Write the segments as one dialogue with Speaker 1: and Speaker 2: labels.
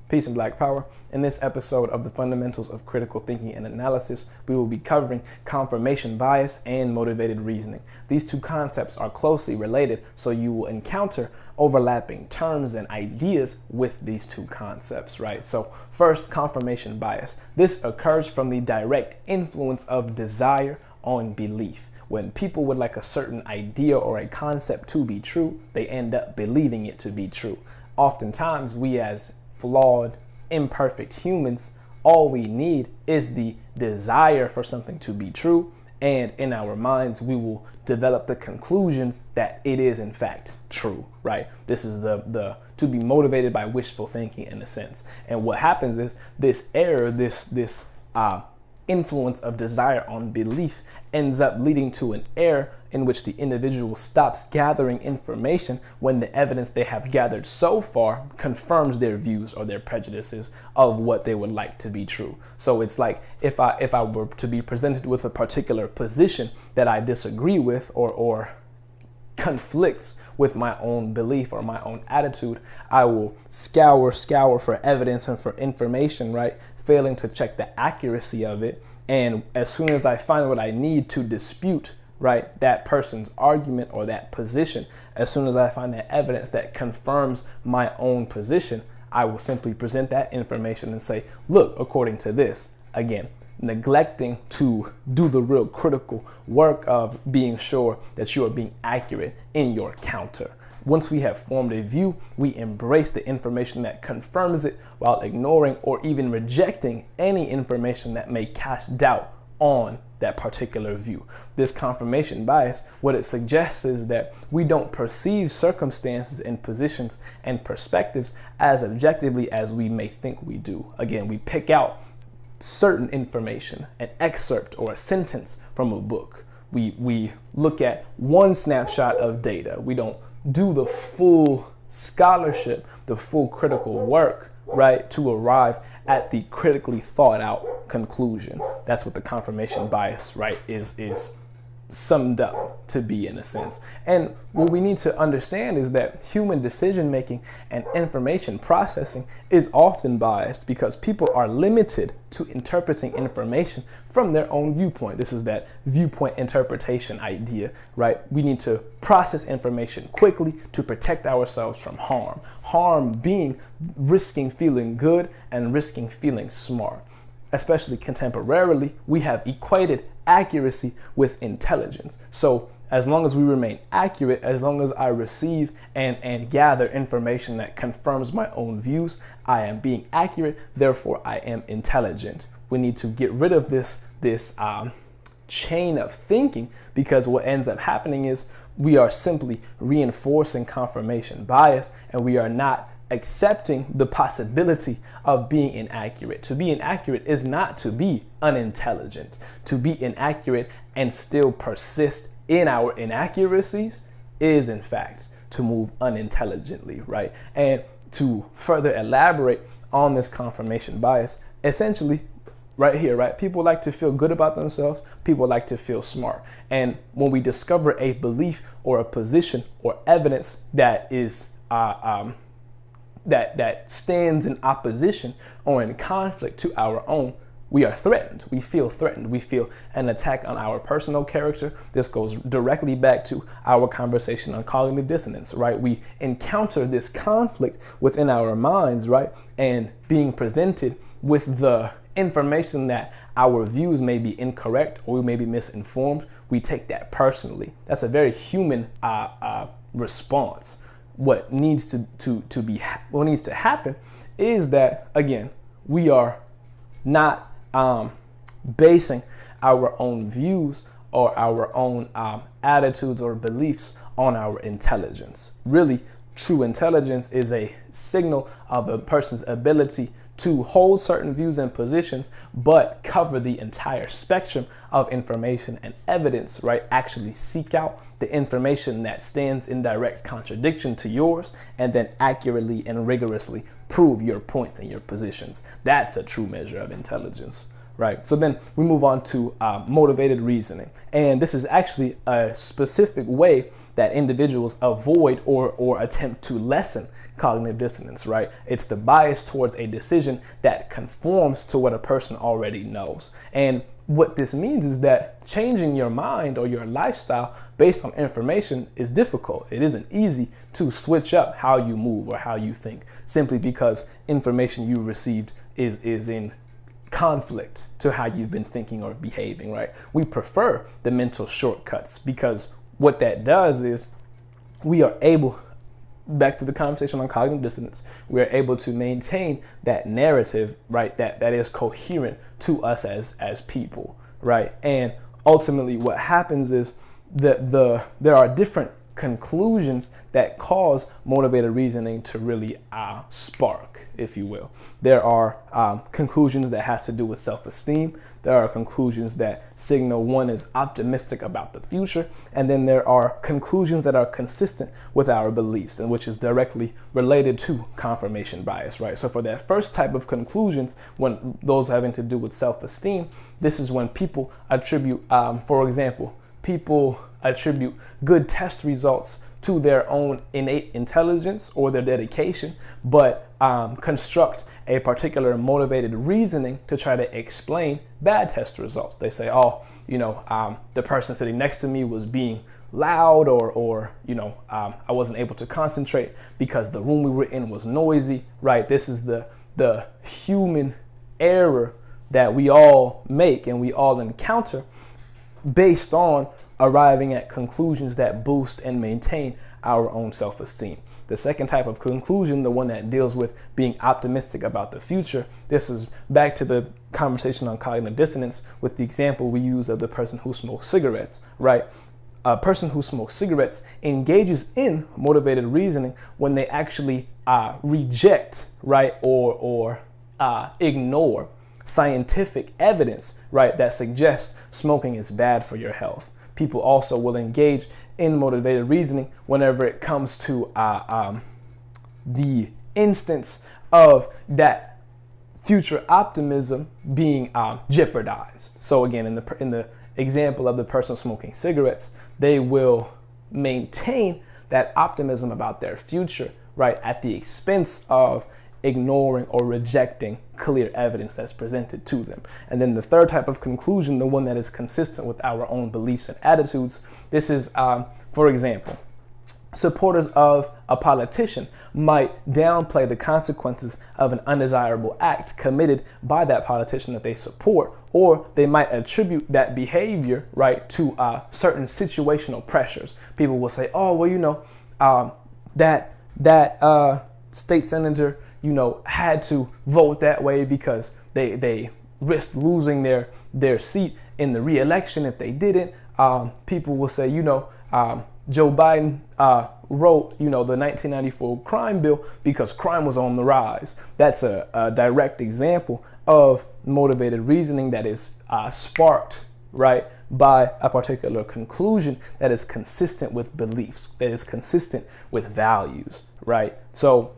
Speaker 1: Peace and Black Power. In this episode of the Fundamentals of Critical Thinking and Analysis, we will be covering confirmation bias and motivated reasoning. These two concepts are closely related, so you will encounter overlapping terms and ideas with these two concepts, right? So first, confirmation bias. This occurs from the direct influence of desire on belief. When people would like a certain idea or a concept to be true, they end up believing it to be true. Oftentimes, we as flawed, imperfect humans, all we need is the desire for something to be true, and in our minds we will develop the conclusions that it is in fact true, right? This is the to be motivated by wishful thinking in a sense. And what happens is this error, this influence of desire on belief ends up leading to an error in which the individual stops gathering information when the evidence they have gathered so far confirms their views or their prejudices of what they would like to be true. So it's like if I were to be presented with a particular position that I disagree with or conflicts with my own belief or my own attitude, I will scour for evidence and for information, right? Failing to check the accuracy of it. And as soon as I find what I need to dispute, right, that person's argument or that position, as soon as I find that evidence that confirms my own position, I will simply present that information and say, look, according to this, again, neglecting to do the real critical work of being sure that you are being accurate in your counter. Once we have formed a view, we embrace the information that confirms it while ignoring or even rejecting any information that may cast doubt on that particular view. This confirmation bias, what it suggests is that we don't perceive circumstances and positions and perspectives as objectively as we may think we do. Again, we pick out certain information, an excerpt or a sentence from a book. We look at one snapshot of data. We don't do the full scholarship, the full critical work, right, to arrive at the critically thought out conclusion. That's what the confirmation bias, right, is summed up to be in a sense. And what we need to understand is that human decision making and information processing is often biased because people are limited to interpreting information from their own viewpoint. This is that viewpoint interpretation idea, right? We need to process information quickly to protect ourselves from harm. Harm being risking feeling good and risking feeling smart. Especially contemporarily, we have equated accuracy with intelligence. So as long as we remain accurate, as long as I receive and gather information that confirms my own views, I am being accurate, therefore I am intelligent. We need to get rid of this chain of thinking, because what ends up happening is we are simply reinforcing confirmation bias and we are not accepting the possibility of being inaccurate. To be inaccurate is not to be unintelligent. To be inaccurate and still persist in our inaccuracies is in fact to move unintelligently, right? And to further elaborate on this confirmation bias, essentially right here, right? People like to feel good about themselves. People like to feel smart. And when we discover a belief or a position or evidence that is that stands in opposition or in conflict to our own, we are threatened. We feel threatened. We feel an attack on our personal character. This goes directly back to our conversation on cognitive dissonance, right? We encounter this conflict within our minds, right? And being presented with the information that our views may be incorrect or we may be misinformed, we take that personally. That's a very human response. What needs to happen is that, again, we are not basing our own views or our own attitudes or beliefs on our intelligence. Really, true intelligence is a signal of a person's ability to hold certain views and positions, but cover the entire spectrum of information and evidence, right? Actually seek out the information that stands in direct contradiction to yours, and then accurately and rigorously prove your points and your positions. That's a true measure of intelligence, right? So then we move on to motivated reasoning. And this is actually a specific way that individuals avoid or attempt to lessen cognitive dissonance, right? It's the bias towards a decision that conforms to what a person already knows. And what this means is that changing your mind or your lifestyle based on information is difficult. It isn't easy to switch up how you move or how you think simply because information you received is in conflict to how you've been thinking or behaving, right? We prefer the mental shortcuts because what that does is we are able, back to the conversation on cognitive dissonance, we are able to maintain that narrative, right, that is coherent to us as people, right? And ultimately what happens is that there are different conclusions that cause motivated reasoning to really spark, if you will. There are conclusions that have to do with self-esteem. There are conclusions that signal one is optimistic about the future. And then there are conclusions that are consistent with our beliefs, and which is directly related to confirmation bias, right? So for that first type of conclusions, when those having to do with self-esteem, this is when people attribute, for example, people attribute good test results to their own innate intelligence or their dedication, but construct a particular motivated reasoning to try to explain bad test results. They say, oh, the person sitting next to me was being loud, or I wasn't able to concentrate because the room we were in was noisy, right? This is the human error that we all make and we all encounter based on arriving at conclusions that boost and maintain our own self-esteem. The second type of conclusion, the one that deals with being optimistic about the future, this is back to the conversation on cognitive dissonance with the example we use of the person who smokes cigarettes, right? A person who smokes cigarettes engages in motivated reasoning when they actually reject, right, or ignore scientific evidence, right, that suggests smoking is bad for your health. People also will engage in motivated reasoning whenever it comes to the instance of that future optimism being jeopardized. So again, in the example of the person smoking cigarettes, they will maintain that optimism about their future, right, at the expense of ignoring or rejecting clear evidence that's presented to them. And then the third type of conclusion, the one that is consistent with our own beliefs and attitudes, this is, for example, supporters of a politician might downplay the consequences of an undesirable act committed by that politician that they support, or they might attribute that behavior, right, to certain situational pressures. People will say, oh, well, that state senator, had to vote that way because they risked losing their seat in the re-election if they didn't. People will say, Joe Biden wrote, the 1994 crime bill because crime was on the rise. That's a direct example of motivated reasoning that is sparked, right, by a particular conclusion that is consistent with beliefs, that is consistent with values, right? So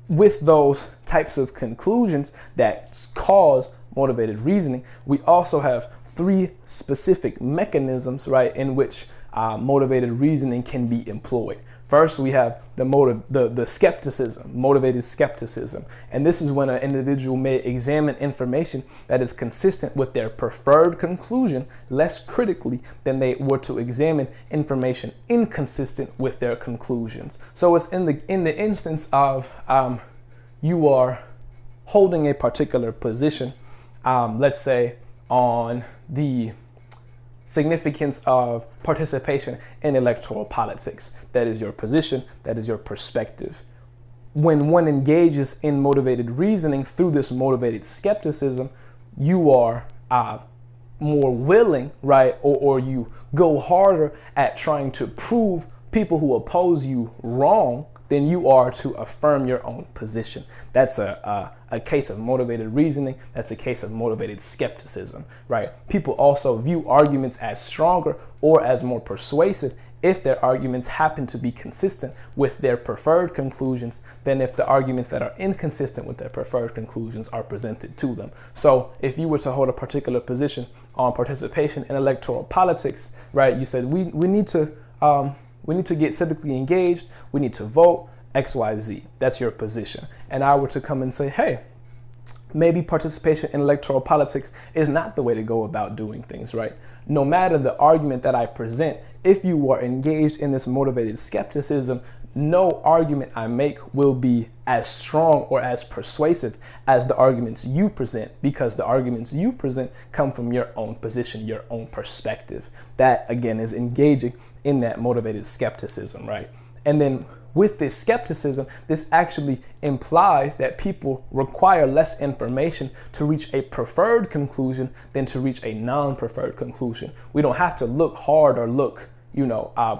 Speaker 1: with those types of conclusions that cause motivated reasoning, we also have three specific mechanisms, right, in which motivated reasoning can be employed. First, we have the skepticism, motivated skepticism. And this is when an individual may examine information that is consistent with their preferred conclusion less critically than they were to examine information inconsistent with their conclusions. So it's in the instance of you are holding a particular position, let's say on the significance of participation in electoral politics. That is your position, that is your perspective. When one engages in motivated reasoning through this motivated skepticism, you are more willing, right, or you go harder at trying to prove people who oppose you wrong than you are to affirm your own position. That's a case of motivated reasoning. That's a case of motivated skepticism, right? People also view arguments as stronger or as more persuasive if their arguments happen to be consistent with their preferred conclusions than if the arguments that are inconsistent with their preferred conclusions are presented to them. So if you were to hold a particular position on participation in electoral politics, right, you said we need to get civically engaged, we need to vote, XYZ. That's your position. And I were to come and say, hey, maybe participation in electoral politics is not the way to go about doing things, right? No matter the argument that I present, if you are engaged in this motivated skepticism, no argument I make will be as strong or as persuasive as the arguments you present, because the arguments you present come from your own position, your own perspective. That, again, is engaging in that motivated skepticism, right? And then with this skepticism, this actually implies that people require less information to reach a preferred conclusion than to reach a non-preferred conclusion. We don't have to look hard or look,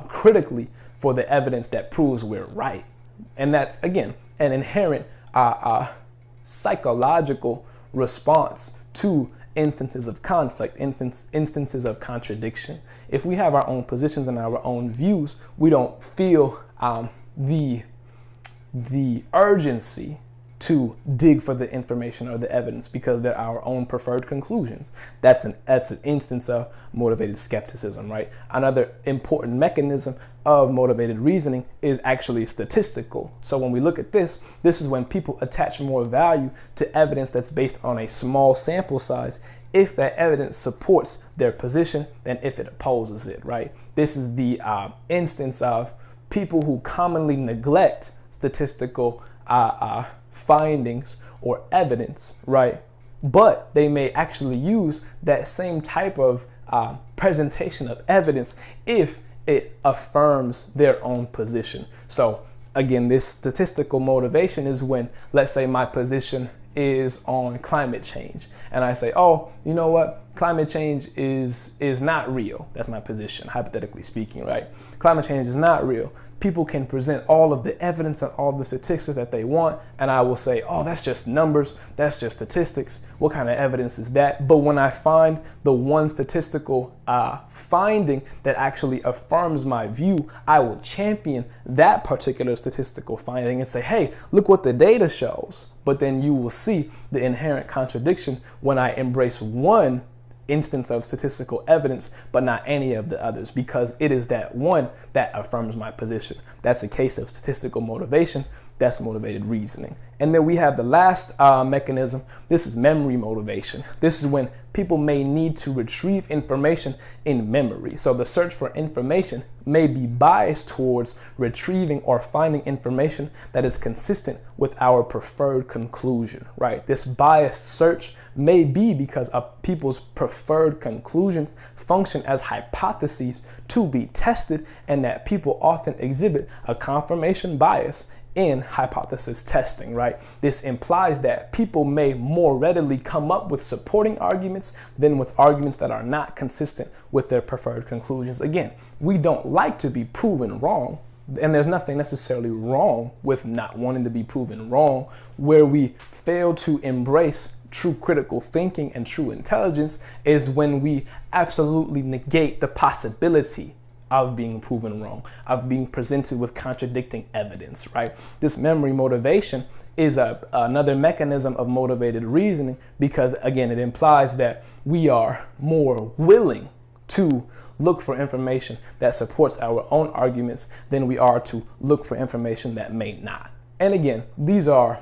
Speaker 1: critically for the evidence that proves we're right. And that's, again, an inherent psychological response to instances of conflict, instances of contradiction. If we have our own positions and our own views, we don't feel the urgency to dig for the information or the evidence because they're our own preferred conclusions. That's an instance of motivated skepticism, right? Another important mechanism of motivated reasoning is actually statistical. So when we look at this is when people attach more value to evidence that's based on a small sample size if that evidence supports their position than if it opposes it, right? This is the instance of people who commonly neglect statistical findings or evidence, right? But they may actually use that same type of presentation of evidence if it affirms their own position. So again, this statistical motivation is when, let's say my position is on climate change and I say, oh, you know what? Climate change is not real. That's my position, hypothetically speaking, right? Climate change is not real. People can present all of the evidence and all the statistics that they want, and I will say, oh, that's just numbers, that's just statistics. What kind of evidence is that? But when I find the one statistical finding that actually affirms my view, I will champion that particular statistical finding and say, hey, look what the data shows. But then you will see the inherent contradiction when I embrace one instance of statistical evidence, but not any of the others, because it is that one that affirms my position. That's a case of statistical motivation. That's motivated reasoning. And then we have the last mechanism. This is memory motivation. This is when people may need to retrieve information in memory. So the search for information may be biased towards retrieving or finding information that is consistent with our preferred conclusion, right? This biased search may be because of people's preferred conclusions function as hypotheses to be tested, and that people often exhibit a confirmation bias in hypothesis testing, right? This implies that people may more readily come up with supporting arguments than with arguments that are not consistent with their preferred conclusions. Again, we don't like to be proven wrong, and there's nothing necessarily wrong with not wanting to be proven wrong. Where we fail to embrace true critical thinking and true intelligence is when we absolutely negate the possibility of being proven wrong, of being presented with contradicting evidence, right? This memory motivation is another mechanism of motivated reasoning because, again, it implies that we are more willing to look for information that supports our own arguments than we are to look for information that may not. And again, these are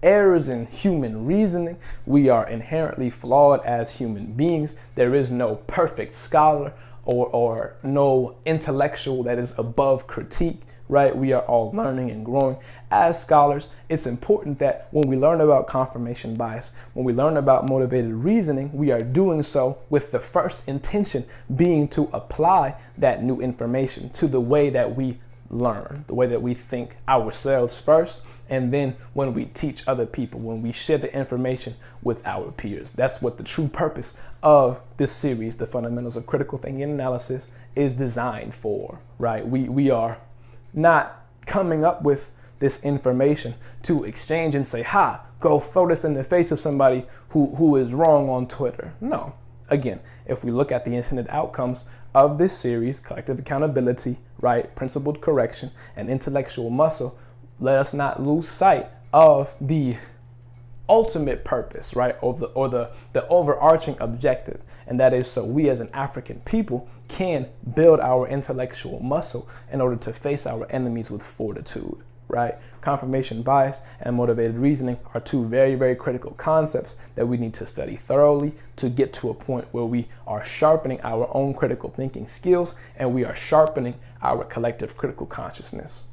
Speaker 1: errors in human reasoning. We are inherently flawed as human beings. There is no perfect scholar or no intellectual that is above critique, right? We are all learning and growing as scholars. It's important that when we learn about confirmation bias, when we learn about motivated reasoning, we are doing so with the first intention being to apply that new information to the way that we learn, the way that we think ourselves first, and then when we teach other people, when we share the information with our peers. That's what the true purpose of this series, The Fundamentals of Critical Thinking and Analysis, is designed for, right? We are not coming up with this information to exchange and say, ha, go throw this in the face of somebody who is wrong on Twitter. No. Again, if we look at the intended outcomes of this series, collective accountability, right, principled correction, and intellectual muscle, let us not lose sight of the ultimate purpose, right, or the overarching objective, and that is so we as an African people can build our intellectual muscle in order to face our enemies with fortitude. right? Confirmation bias and motivated reasoning are two very, very critical concepts that we need to study thoroughly to get to a point where we are sharpening our own critical thinking skills and we are sharpening our collective critical consciousness.